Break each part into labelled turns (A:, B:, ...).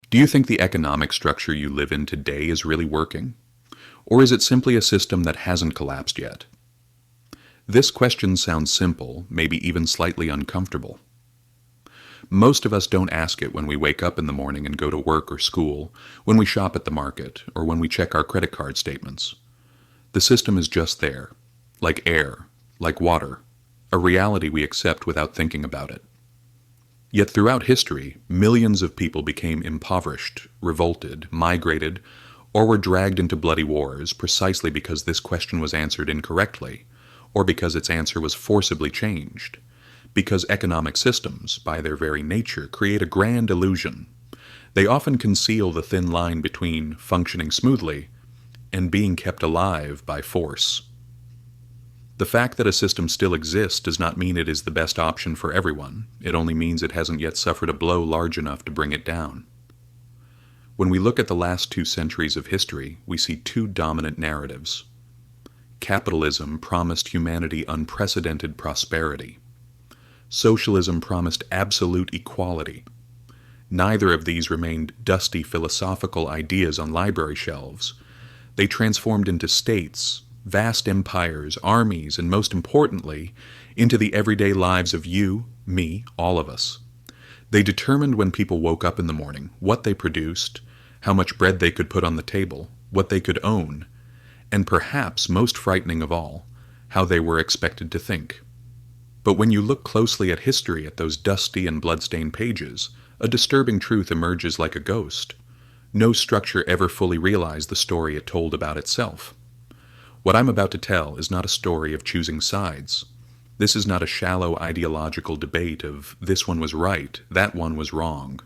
A: Do you think the economic structure you live in today is really working? Or is it simply a system that hasn't collapsed yet? This question sounds simple, maybe even slightly uncomfortable. Most of us don't ask it when we wake up in the morning and go to work or school, when we shop at the market, or when we check our credit card statements. The system is just there, like air, like water, a reality we accept without thinking about it. Yet throughout history, millions of people became impoverished, revolted, migrated, or were dragged into bloody wars precisely because this question was answered incorrectly, or because its answer was forcibly changed. Because economic systems, by their very nature, create a grand illusion. They often conceal the thin line between functioning smoothly and being kept alive by force. The fact that a system still exists does not mean it is the best option for everyone. It only means it hasn't yet suffered a blow large enough to bring it down. When we look at the last 2 centuries of history, we see 2 dominant narratives. Capitalism promised humanity unprecedented prosperity. Socialism promised absolute equality. Neither of these remained dusty philosophical ideas on library shelves. They transformed into states, vast empires, armies, and most importantly, into the everyday lives of you, me, all of us. They determined when people woke up in the morning, what they produced, how much bread they could put on the table, what they could own, and perhaps most frightening of all, how they were expected to think. But when you look closely at history at those dusty and bloodstained pages, a disturbing truth emerges like a ghost. No structure ever fully realized the story it told about itself. What I'm about to tell is not a story of choosing sides. This is not a shallow ideological debate of this one was right, that one was wrong.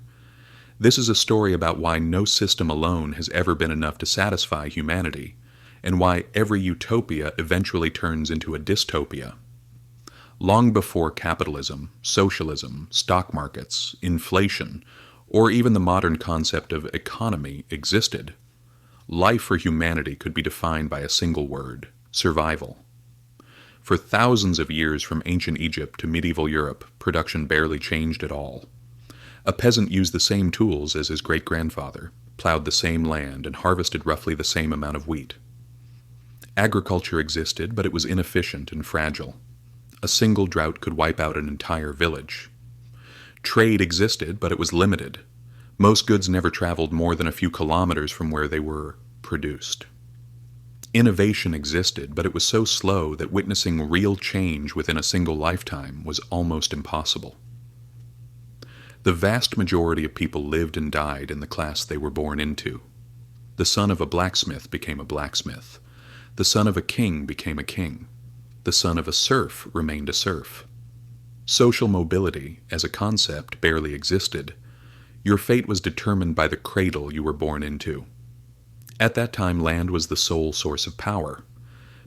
A: This is a story about why no system alone has ever been enough to satisfy humanity, and why every utopia eventually turns into a dystopia. Long before capitalism, socialism, stock markets, inflation, or even the modern concept of economy existed, life for humanity could be defined by a single word: survival. For thousands of years from ancient Egypt to medieval Europe, production barely changed at all. A peasant used the same tools as his great-grandfather, plowed the same land, and harvested roughly the same amount of wheat. Agriculture existed, but it was inefficient and fragile. A single drought could wipe out an entire village. Trade existed, but it was limited. Most goods never traveled more than a few kilometers from where they were produced. Innovation existed, but it was so slow that witnessing real change within a single lifetime was almost impossible. The vast majority of people lived and died in the class they were born into. The son of a blacksmith became a blacksmith. The son of a king became a king. The son of a serf remained a serf. Social mobility, as a concept, barely existed. Your fate was determined by the cradle you were born into. At that time, land was the sole source of power.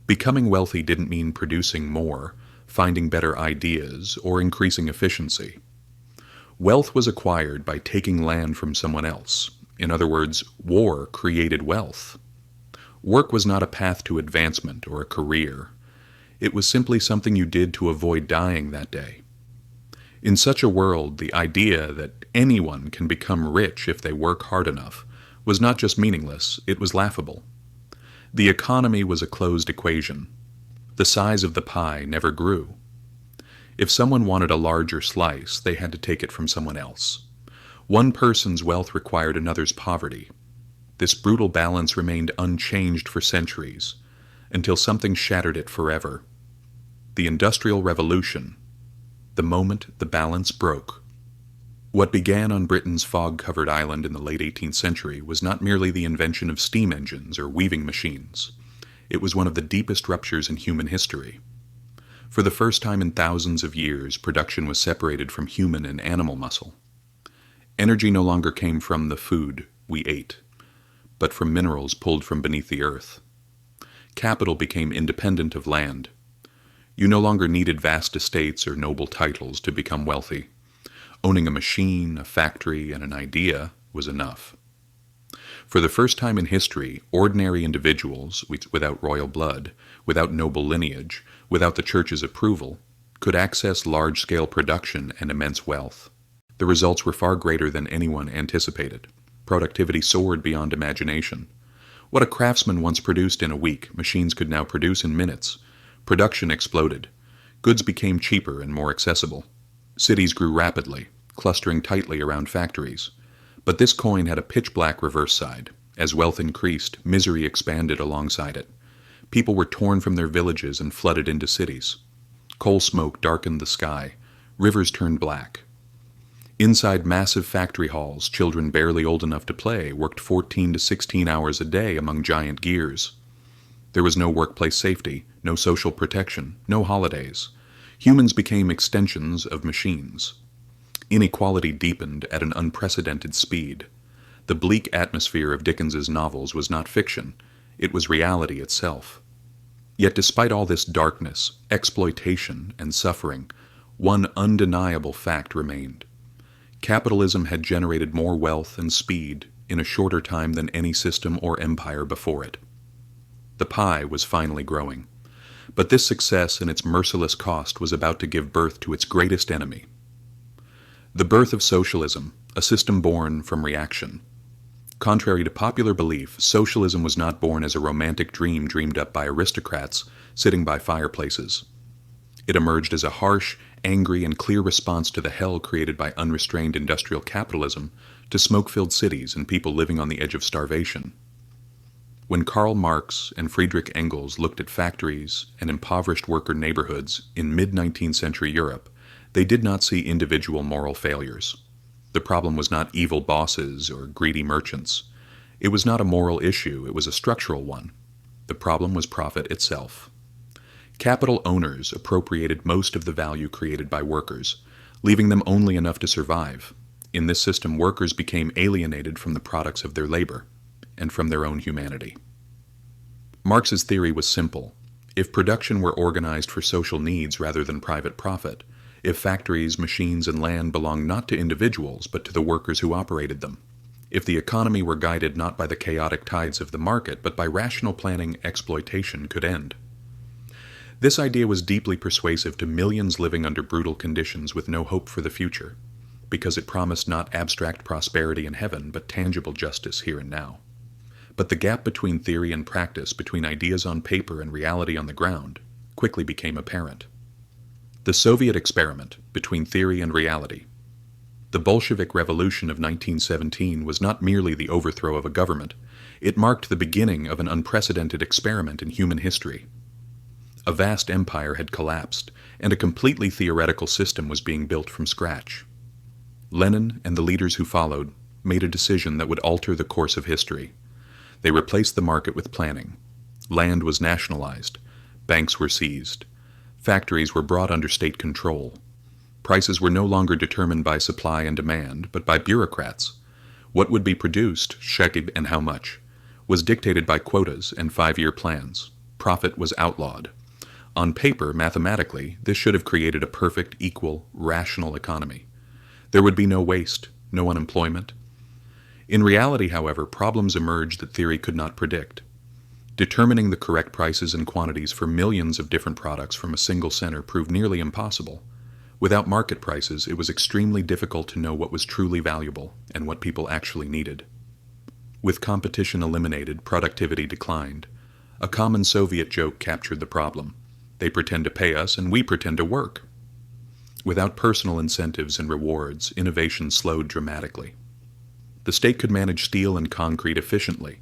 A: Becoming wealthy didn't mean producing more, finding better ideas, or increasing efficiency. Wealth was acquired by taking land from someone else. In other words, war created wealth. Work was not a path to advancement or a career. It was simply something you did to avoid dying that day. In such a world, the idea that anyone can become rich if they work hard enough was not just meaningless, it was laughable. The economy was a closed equation. The size of the pie never grew. If someone wanted a larger slice, they had to take it from someone else. One person's wealth required another's poverty. This brutal balance remained unchanged for centuries, until something shattered it forever. The Industrial Revolution, the moment the balance broke. What began on Britain's fog-covered island in the late 18th century was not merely the invention of steam engines or weaving machines. It was one of the deepest ruptures in human history. For the first time in thousands of years, production was separated from human and animal muscle. Energy no longer came from the food we ate, but from minerals pulled from beneath the earth. Capital became independent of land. You no longer needed vast estates or noble titles to become wealthy. Owning a machine, a factory, and an idea was enough. For the first time in history, ordinary individuals, without royal blood, without noble lineage, without the church's approval, could access large-scale production and immense wealth. The results were far greater than anyone anticipated. Productivity soared beyond imagination. What a craftsman once produced in a week, machines could now produce in minutes. Production exploded. Goods became cheaper and more accessible. Cities grew rapidly, clustering tightly around factories. But this coin had a pitch-black reverse side. As wealth increased, misery expanded alongside it. People were torn from their villages and flooded into cities. Coal smoke darkened the sky. Rivers turned black. Inside massive factory halls, children barely old enough to play worked 14 to 16 hours a day among giant gears. There was no workplace safety, no social protection, no holidays. Humans became extensions of machines. Inequality deepened at an unprecedented speed. The bleak atmosphere of Dickens's novels was not fiction, it was reality itself. Yet despite all this darkness, exploitation, and suffering, one undeniable fact remained. Capitalism had generated more wealth and speed in a shorter time than any system or empire before it. The pie was finally growing. But this success and its merciless cost was about to give birth to its greatest enemy. The birth of socialism, a system born from reaction. Contrary to popular belief, socialism was not born as a romantic dream dreamed up by aristocrats sitting by fireplaces. It emerged as a harsh, angry, and clear response to the hell created by unrestrained industrial capitalism to smoke-filled cities and people living on the edge of starvation. When Karl Marx and Friedrich Engels looked at factories and impoverished worker neighborhoods in mid-19th century Europe, they did not see individual moral failures. The problem was not evil bosses or greedy merchants. It was not a moral issue, it was a structural one. The problem was profit itself. Capital owners appropriated most of the value created by workers, leaving them only enough to survive. In this system, workers became alienated from the products of their labor and from their own humanity. Marx's theory was simple. If production were organized for social needs rather than private profit, if factories, machines, and land belonged not to individuals but to the workers who operated them, if the economy were guided not by the chaotic tides of the market but by rational planning, exploitation could end. This idea was deeply persuasive to millions living under brutal conditions with no hope for the future, because it promised not abstract prosperity in heaven but tangible justice here and now. But the gap between theory and practice, between ideas on paper and reality on the ground, quickly became apparent. The Soviet experiment between theory and reality. The Bolshevik Revolution of 1917 was not merely the overthrow of a government, it marked the beginning of an unprecedented experiment in human history. A vast empire had collapsed, and a completely theoretical system was being built from scratch. Lenin and the leaders who followed made a decision that would alter the course of history. They replaced the market with planning. Land was nationalized. Banks were seized. Factories were brought under state control. Prices were no longer determined by supply and demand, but by bureaucrats. What would be produced, and how much, was dictated by quotas and 5-year plans. Profit was outlawed. On paper, mathematically, this should have created a perfect, equal, rational economy. There would be no waste, no unemployment. In reality, however, problems emerged that theory could not predict. Determining the correct prices and quantities for millions of different products from a single center proved nearly impossible. Without market prices, it was extremely difficult to know what was truly valuable and what people actually needed. With competition eliminated, productivity declined. A common Soviet joke captured the problem. They pretend to pay us and we pretend to work. Without personal incentives and rewards, innovation slowed dramatically. The state could manage steel and concrete efficiently,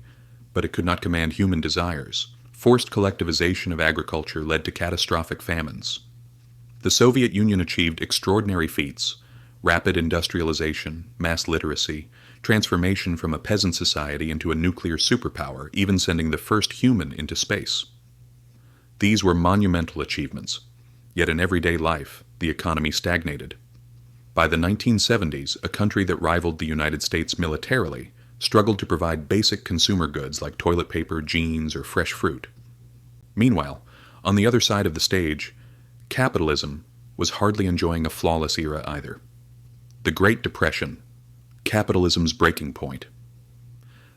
A: but it could not command human desires. Forced collectivization of agriculture led to catastrophic famines. The Soviet Union achieved extraordinary feats: rapid industrialization, mass literacy, transformation from a peasant society into a nuclear superpower, even sending the first human into space. These were monumental achievements, yet in everyday life, the economy stagnated. By the 1970s, a country that rivaled the United States militarily struggled to provide basic consumer goods like toilet paper, jeans, or fresh fruit. Meanwhile, on the other side of the stage, capitalism was hardly enjoying a flawless era either. The Great Depression, capitalism's breaking point.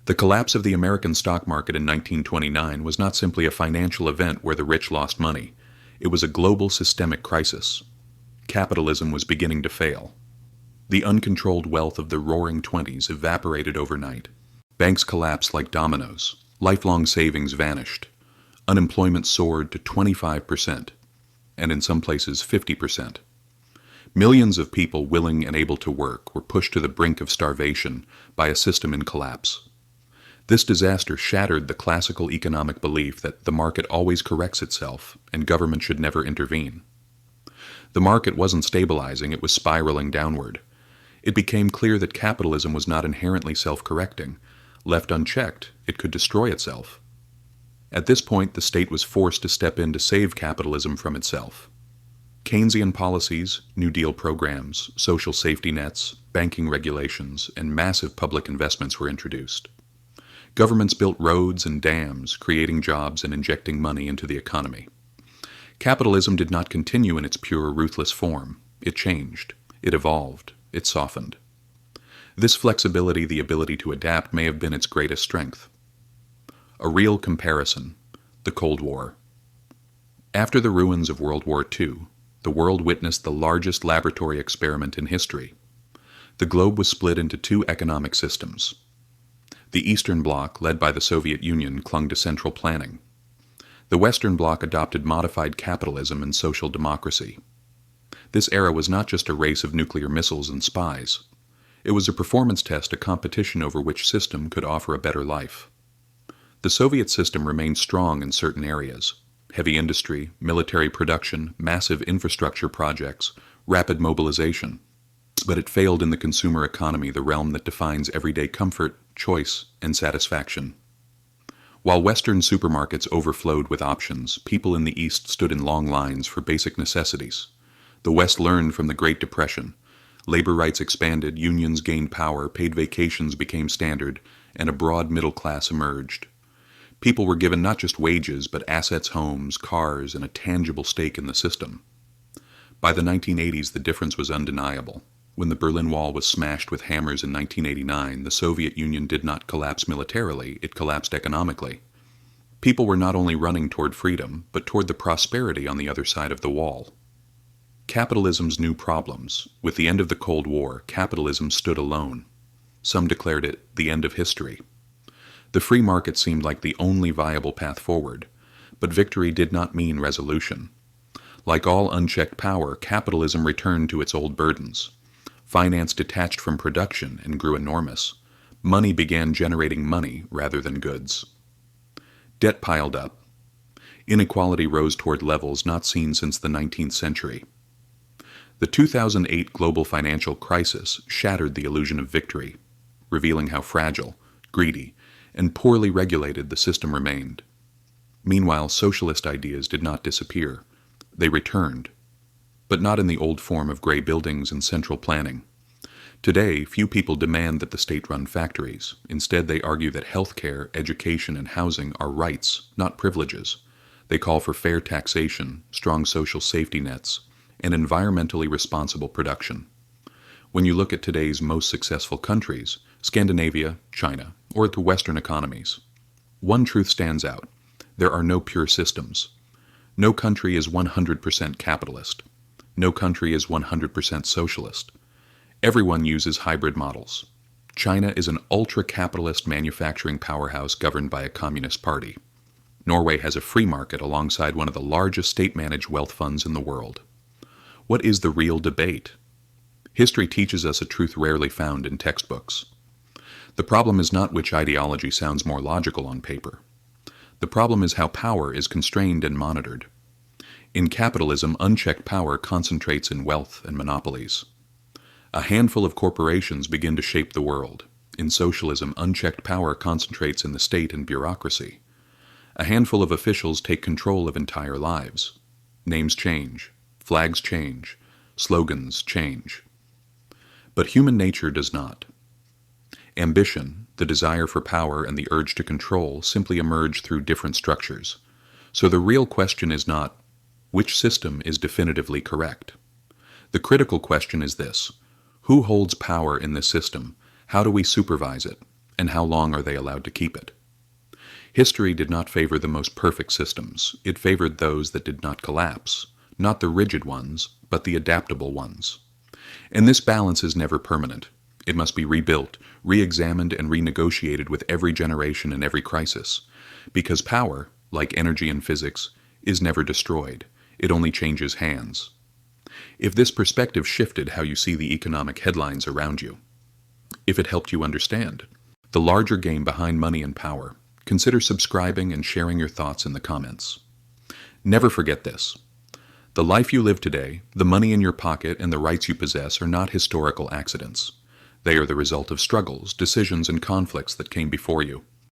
A: The collapse of the American stock market in 1929 was not simply a financial event where the rich lost money. It was a global systemic crisis. Capitalism was beginning to fail. The uncontrolled wealth of the roaring 20s evaporated overnight. Banks collapsed like dominoes. Lifelong savings vanished. Unemployment soared to 25%, and in some places 50%. Millions of people willing and able to work were pushed to the brink of starvation by a system in collapse. This disaster shattered the classical economic belief that the market always corrects itself and government should never intervene. The market wasn't stabilizing, it was spiraling downward. It became clear that capitalism was not inherently self-correcting. Left unchecked, it could destroy itself. At this point, the state was forced to step in to save capitalism from itself. Keynesian policies, New Deal programs, social safety nets, banking regulations, and massive public investments were introduced. Governments built roads and dams, creating jobs and injecting money into the economy. Capitalism did not continue in its pure, ruthless form. It changed. It evolved. It softened. This flexibility, the ability to adapt, may have been its greatest strength. A real comparison: the Cold War. After the ruins of World War II, the world witnessed the largest laboratory experiment in history. The globe was split into two economic systems. The Eastern Bloc, led by the Soviet Union, clung to central planning. The Western Bloc adopted modified capitalism and social democracy. This era was not just a race of nuclear missiles and spies. It was a performance test, a competition over which system could offer a better life. The Soviet system remained strong in certain areas: heavy industry, military production, massive infrastructure projects, rapid mobilization. But it failed in the consumer economy, the realm that defines everyday comfort, choice, and satisfaction. While Western supermarkets overflowed with options, people in the East stood in long lines for basic necessities. The West learned from the Great Depression. Labor rights expanded, unions gained power, paid vacations became standard, and a broad middle class emerged. People were given not just wages, but assets, homes, cars, and a tangible stake in the system. By the 1980s, the difference was undeniable. When the Berlin Wall was smashed with hammers in 1989, the Soviet Union did not collapse militarily, it collapsed economically. People were not only running toward freedom, but toward the prosperity on the other side of the wall. Capitalism's new problems. With the end of the Cold War, capitalism stood alone. Some declared it the end of history. The free market seemed like the only viable path forward, but victory did not mean resolution. Like all unchecked power, capitalism returned to its old burdens. Finance detached from production and grew enormous. Money began generating money rather than goods. Debt piled up. Inequality rose toward levels not seen since the 19th century. The 2008 global financial crisis shattered the illusion of victory, revealing how fragile, greedy, and poorly regulated the system remained. Meanwhile, socialist ideas did not disappear. They returned, but not in the old form of gray buildings and central planning. Today, few people demand that the state run factories. Instead, they argue that healthcare, education, and housing are rights, not privileges. They call for fair taxation, strong social safety nets, and environmentally responsible production. When you look at today's most successful countries, Scandinavia, China, or the Western economies, one truth stands out: there are no pure systems. No country is 100% capitalist. No country is 100% socialist. Everyone uses hybrid models. China is an ultra-capitalist manufacturing powerhouse governed by a communist party. Norway has a free market alongside one of the largest state-managed wealth funds in the world. What is the real debate? History teaches us a truth rarely found in textbooks. The problem is not which ideology sounds more logical on paper. The problem is how power is constrained and monitored. In capitalism, unchecked power concentrates in wealth and monopolies. A handful of corporations begin to shape the world. In socialism, unchecked power concentrates in the state and bureaucracy. A handful of officials take control of entire lives. Names change. Flags change. Slogans change. But human nature does not. Ambition, the desire for power, and the urge to control simply emerge through different structures. So the real question is not, which system is definitively correct? The critical question is this: who holds power in this system? How do we supervise it? And how long are they allowed to keep it? History did not favor the most perfect systems. It favored those that did not collapse, not the rigid ones, but the adaptable ones. And this balance is never permanent. It must be rebuilt, re-examined, and renegotiated with every generation and every crisis. Because power, like energy and physics, is never destroyed. It only changes hands. If this perspective shifted how you see the economic headlines around you, if it helped you understand the larger game behind money and power, consider subscribing and sharing your thoughts in the comments. Never forget this. The life you live today, the money in your pocket, and the rights you possess are not historical accidents. They are the result of struggles, decisions, and conflicts that came before you.